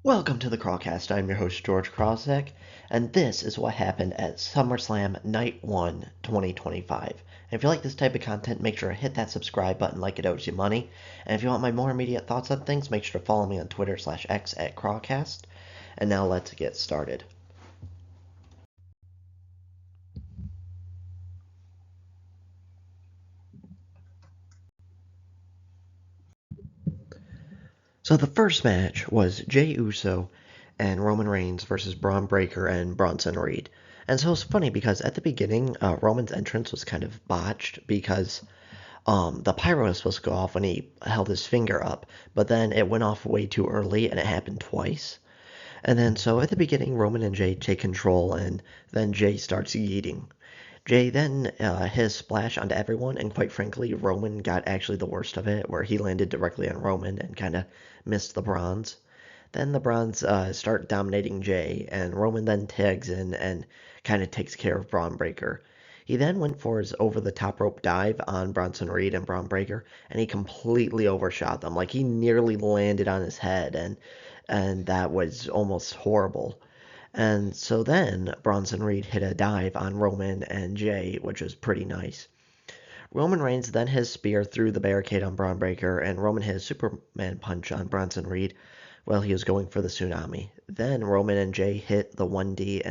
Welcome to the Crawlcast. I'm your host, George Krawczyk, and this is what happened at Summerslam Night 1 2025. And if you like this type of content, make sure to hit that subscribe button like it owes you money. And if you want my more immediate thoughts on things, make sure to follow me on Twitter/X at Crawlcast. And now let's get started. So the first match was Jey Uso and Roman Reigns versus Braun Breaker and Bronson Reed. And so it's funny because at the beginning, Roman's entrance was kind of botched because the pyro was supposed to go off when he held his finger up, but then it went off way too early and it happened twice. And then so at the beginning, Roman and Jey take control, and then Jey starts yeeting. Jey then his splash onto everyone, and quite frankly, Roman got actually the worst of it, where he landed directly on Roman and kind of missed the bronze. Then the bronze start dominating Jey, and Roman then tags in and kind of takes care of Braun Breaker. He then went for his over the top rope dive on Bronson Reed and Braun Breaker, and he completely overshot them. Like he nearly landed on his head, and that was almost horrible. And so then Bronson Reed hit a dive on Roman and Jey, which was pretty nice. Roman Reigns then his spear through the barricade on Braun Breaker, and Roman hit a Superman punch on Bronson Reed while he was going for the tsunami. Then Roman and Jey hit the 1D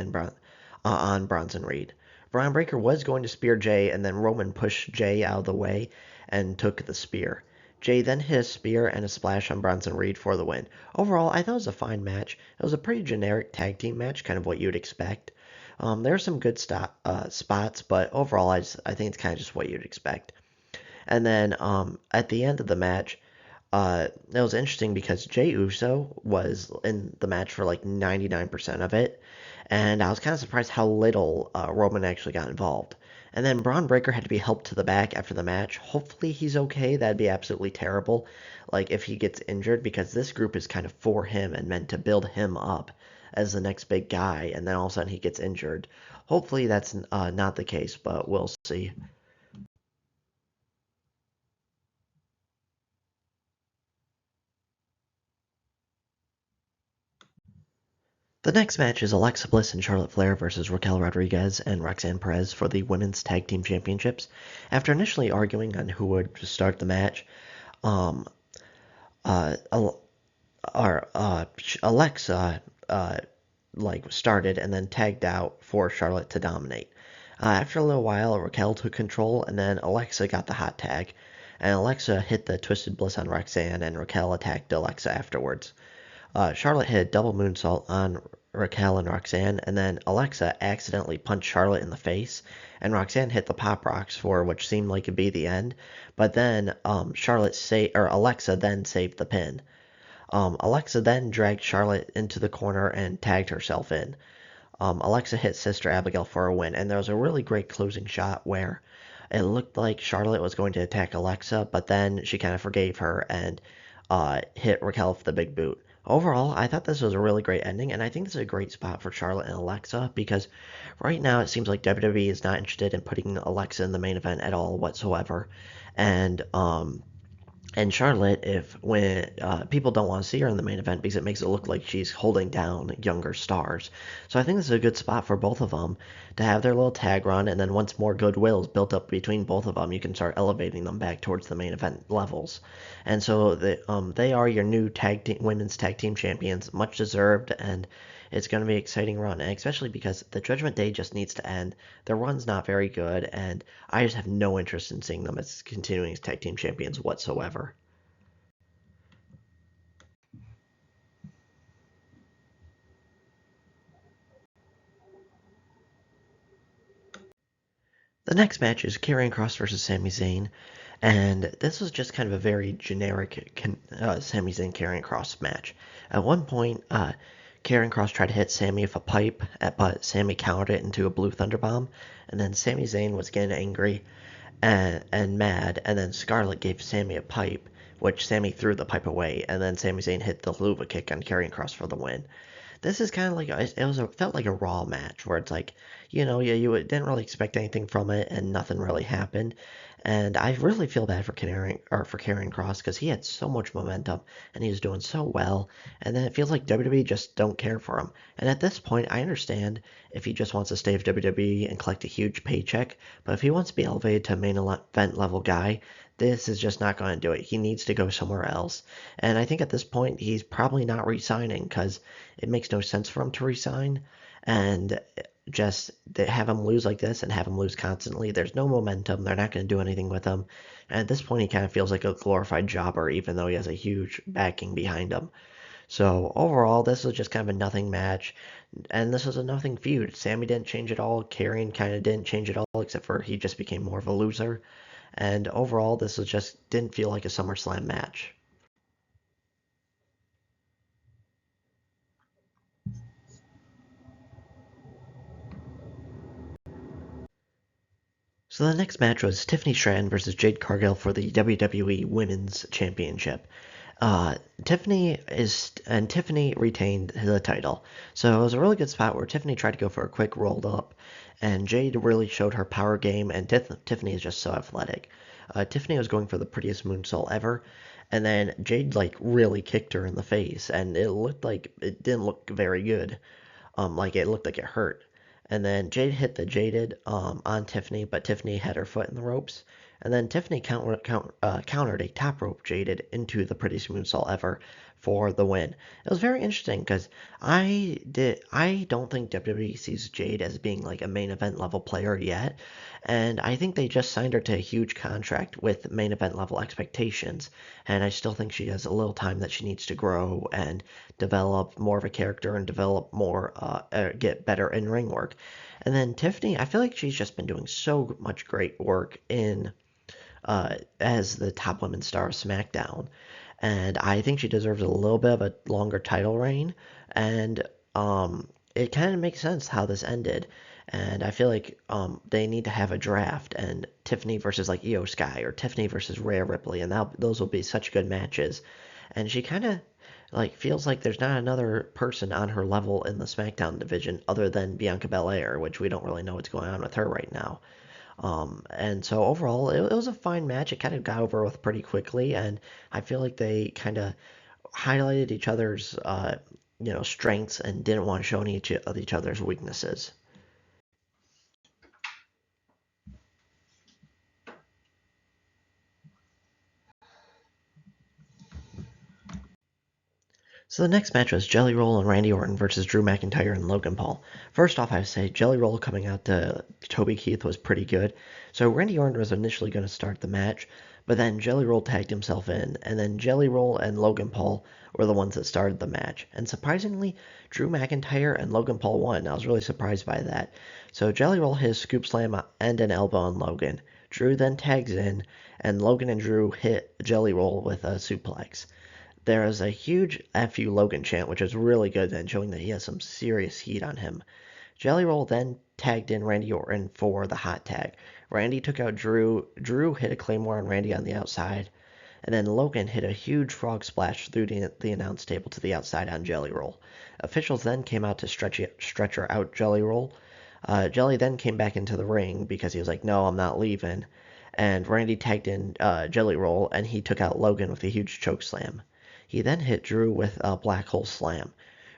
on Bronson Reed. Braun Breaker was going to spear Jey, and then Roman pushed Jey out of the way and took the spear. Jey then hit a spear and a splash on Bronson Reed for the win. Overall, I thought it was a fine match. It was a pretty generic tag team match, kind of what you'd expect. There are some good spots, but overall, I think it's kind of just what you'd expect. And then at the end of the match, it was interesting because Jey Uso was in the match for like 99% of it, and I was kind of surprised how little Roman actually got involved. And then Braun Breaker had to be helped to the back after the match. Hopefully he's okay. That'd be absolutely terrible, like if he gets injured, because this group is kind of for him and meant to build him up as the next big guy, and then all of a sudden he gets injured. Hopefully that's not the case, but we'll see. The next match is Alexa Bliss and Charlotte Flair versus Raquel Rodriguez and Roxanne Perez for the Women's Tag Team Championships. After initially arguing on who would start the match, um, uh, Alexa started and then tagged out for Charlotte to dominate. After a little while, Raquel took control, and then Alexa got the hot tag, and Alexa hit the Twisted Bliss on Roxanne, and Raquel attacked Alexa afterwards. Charlotte hit a double moonsault on Raquel and Roxanne, and then Alexa accidentally punched Charlotte in the face, and Roxanne hit the pop rocks for which seemed like it'd be the end. But then Alexa then saved the pin. Alexa then dragged Charlotte into the corner and tagged herself in. Alexa hit Sister Abigail for a win, and there was a really great closing shot where it looked like Charlotte was going to attack Alexa, but then she kind of forgave her and hit Raquel for the big boot. Overall, I thought this was a really great ending, and I think this is a great spot for Charlotte and Alexa because right now it seems like WWE is not interested in putting Alexa in the main event at all whatsoever. And Charlotte, if when people don't want to see her in the main event because it makes it look like she's holding down younger stars. So I think this is a good spot for both of them to have their little tag run, and then once more goodwill is built up between both of them, you can start elevating them back towards the main event levels. And so they are your new women's tag team champions, much deserved, and it's going to be an exciting run, and especially because the Judgment Day just needs to end. Their run's not very good, and I just have no interest in seeing them as continuing as tag team champions whatsoever. The next match is Karrion Kross versus Sami Zayn, and this was just kind of a very generic Sami Zayn Karrion Kross match. At one point, Karrion Kross tried to hit Sami with a pipe, but Sami countered it into a blue thunder bomb, and then Sami Zayn was getting angry and mad, and then Scarlett gave Sami a pipe, which Sami threw the pipe away, and then Sami Zayn hit the Luva kick on Karrion Kross for the win. This is kind of like felt like a Raw match where it's like, yeah, you didn't really expect anything from it, and nothing really happened. And I really feel bad for Karrion Cross because he had so much momentum and he was doing so well. And then it feels like WWE just don't care for him. And at this point, I understand if he just wants to stay with WWE and collect a huge paycheck, but if he wants to be elevated to a main event level guy, this is just not going to do it. He needs to go somewhere else. And I think at this point, he's probably not re-signing because it makes no sense for him to resign. And just have him lose like this and have him lose constantly. There's no momentum. They're not going to do anything with him. And at this point, he kind of feels like a glorified jobber, even though he has a huge backing behind him. So overall, this was just kind of a nothing match, and this was a nothing feud. Sammy didn't change at all. Karrion kind of didn't change at all, except for he just became more of a loser. And overall, this was just didn't feel like a SummerSlam match. So the next match was Tiffany Stratton versus Jade Cargill for the WWE Women's Championship. Uh, Tiffany retained the title, so it was a really good spot where Tiffany tried to go for a quick roll up, and Jade really showed her power game, and Tiffany is just so athletic. Tiffany was going for the prettiest moonsault ever, and then Jade like really kicked her in the face, and it looked like it didn't look very good. Like it looked like it hurt. And then Jade hit the jaded on Tiffany, but Tiffany had her foot in the ropes. And then Tiffany countered a top rope jaded into the prettiest moonsault ever for the win. It was very interesting because I don't think WWE sees Jade as being like a main event level player yet, and I think they just signed her to a huge contract with main event level expectations, and I still think she has a little time that she needs to grow and develop more of a character and develop more, get better in ring work. And then Tiffany, I feel like she's just been doing so much great work in as the top women star of SmackDown, and I think she deserves a little bit of a longer title reign. And it kind of makes sense how this ended. And I feel like they need to have a draft and Tiffany versus like Io Sky or Tiffany versus Rhea Ripley, and those will be such good matches. And she kind of like feels like there's not another person on her level in the SmackDown division other than Bianca Belair, which we don't really know what's going on with her right now. And so overall, it was a fine match. It kind of got over with pretty quickly, and I feel like they kind of highlighted each other's, strengths and didn't want to show any of each other's weaknesses. So the next match was Jelly Roll and Randy Orton versus Drew McIntyre and Logan Paul. First off, I would say Jelly Roll coming out to Toby Keith was pretty good. So Randy Orton was initially going to start the match, but then Jelly Roll tagged himself in, and then Jelly Roll and Logan Paul were the ones that started the match. And surprisingly, Drew McIntyre and Logan Paul won. I was really surprised by that. So Jelly Roll hit a scoop slam and an elbow on Logan. Drew then tags in, and Logan and Drew hit Jelly Roll with a suplex. There is a huge "F you Logan" chant, which is really good and showing that he has some serious heat on him. Jelly Roll then tagged in Randy Orton for the hot tag. Randy took out Drew. Drew hit a Claymore on Randy on the outside. And then Logan hit a huge frog splash through the announce table to the outside on Jelly Roll. Officials then came out to stretcher out Jelly Roll. Jelly then came back into the ring because he was like, no, I'm not leaving. And Randy tagged in Jelly Roll, and he took out Logan with a huge choke slam. He then hit Drew with a black hole slam.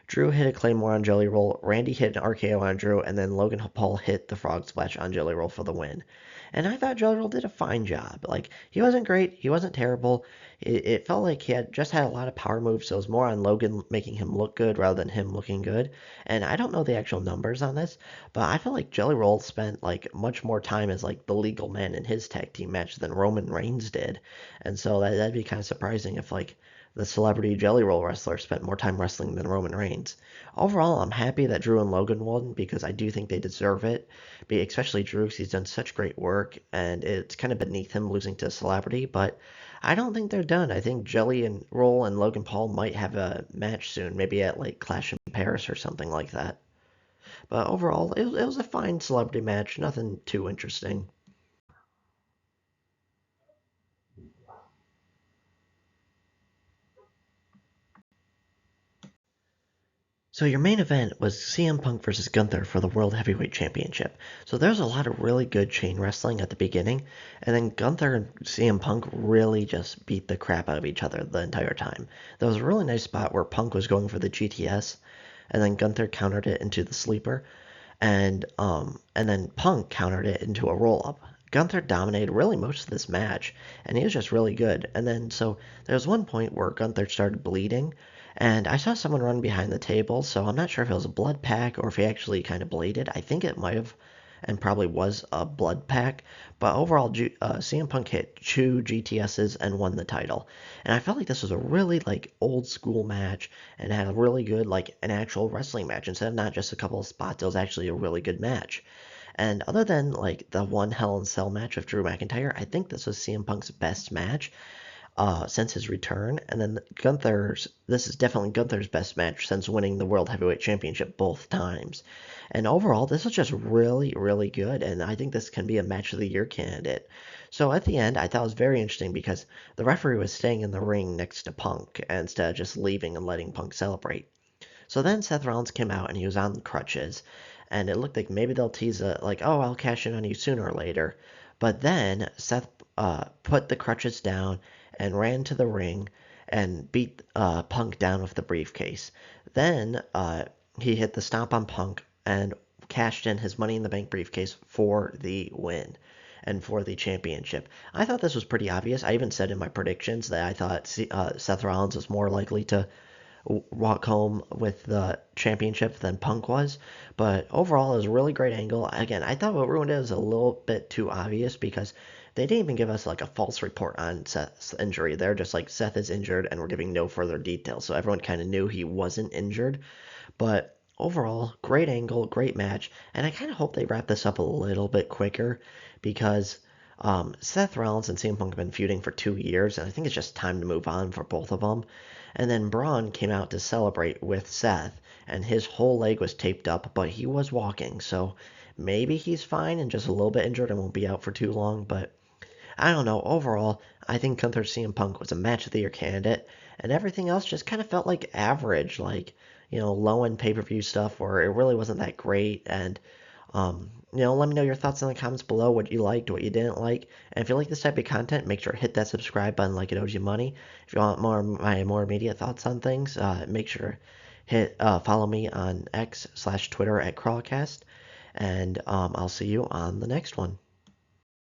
Drew hit a Claymore on Jelly Roll, Randy hit an RKO on Drew, and then Logan Paul hit the Frog Splash on Jelly Roll for the win. And I thought Jelly Roll did a fine job. Like, he wasn't great, he wasn't terrible. It felt like he had just had a lot of power moves, so it was more on Logan making him look good rather than him looking good. And I don't know the actual numbers on this, but I feel like Jelly Roll spent like much more time as like the legal man in his tag team match than Roman Reigns did. And so that'd be kind of surprising if like the celebrity Jelly Roll wrestler spent more time wrestling than Roman Reigns. Overall, I'm happy that Drew and Logan won because I do think they deserve it. Especially Drew, because he's done such great work, and it's kind of beneath him losing to a celebrity. But I don't think they're done. I think Jelly and Roll and Logan Paul might have a match soon, maybe at like Clash in Paris or something like that. But overall, it was a fine celebrity match, nothing too interesting. So your main event was CM Punk versus Gunther for the World Heavyweight Championship. So there's a lot of really good chain wrestling at the beginning, and then Gunther and CM Punk really just beat the crap out of each other the entire time. There was a really nice spot where Punk was going for the GTS, and then Gunther countered it into the sleeper, and then Punk countered it into a roll up. Gunther dominated really most of this match, and he was just really good. And then so there was one point where Gunther started bleeding, and I saw someone run behind the table, so I'm not sure if it was a blood pack or if he actually kind of bleeded. I think it might have and probably was a blood pack, but overall, CM Punk hit 2 GTSs and won the title. And I felt like this was a really like old school match and had a really good like an actual wrestling match instead of not just a couple of spots. It was actually a really good match. And other than like the one Hell in Cell match with Drew McIntyre, I think this was CM Punk's best match since his return. And then this is definitely Gunther's best match since winning the World Heavyweight Championship both times. And overall, this was just really, really good. And I think this can be a match of the year candidate. So at the end, I thought it was very interesting because the referee was staying in the ring next to Punk instead of just leaving and letting Punk celebrate. So then Seth Rollins came out and he was on crutches, and it looked like maybe they'll tease it like, oh, I'll cash in on you sooner or later. But then Seth put the crutches down and ran to the ring and beat Punk down with the briefcase. Then he hit the stomp on Punk and cashed in his Money in the Bank briefcase for the win and for the championship. I thought this was pretty obvious. I even said in my predictions that I thought Seth Rollins was more likely to walk home with the championship than Punk was. But overall, it was a really great angle. Again, I thought what ruined it was a little bit too obvious because they didn't even give us like a false report on Seth's injury. They're just like Seth is injured and we're giving no further details. So everyone kind of knew he wasn't injured. But overall, great angle, great match. And I kind of hope they wrap this up a little bit quicker because Seth Rollins and CM Punk have been feuding for 2 years, and I think it's just time to move on for both of them. And then Braun came out to celebrate with Seth, and his whole leg was taped up, but he was walking, so maybe he's fine and just a little bit injured and won't be out for too long. But I don't know. Overall, I think Gunther CM Punk was a match of the year candidate, and everything else just kind of felt like average, like low end pay per view stuff, where it really wasn't that great. And let me know your thoughts in the comments below, what you liked, what you didn't like. And if you like this type of content, make sure to hit that subscribe button like it owes you money. If you want my more immediate thoughts on things, make sure hit follow me on X/Twitter at Crawlcast. And I'll see you on the next one.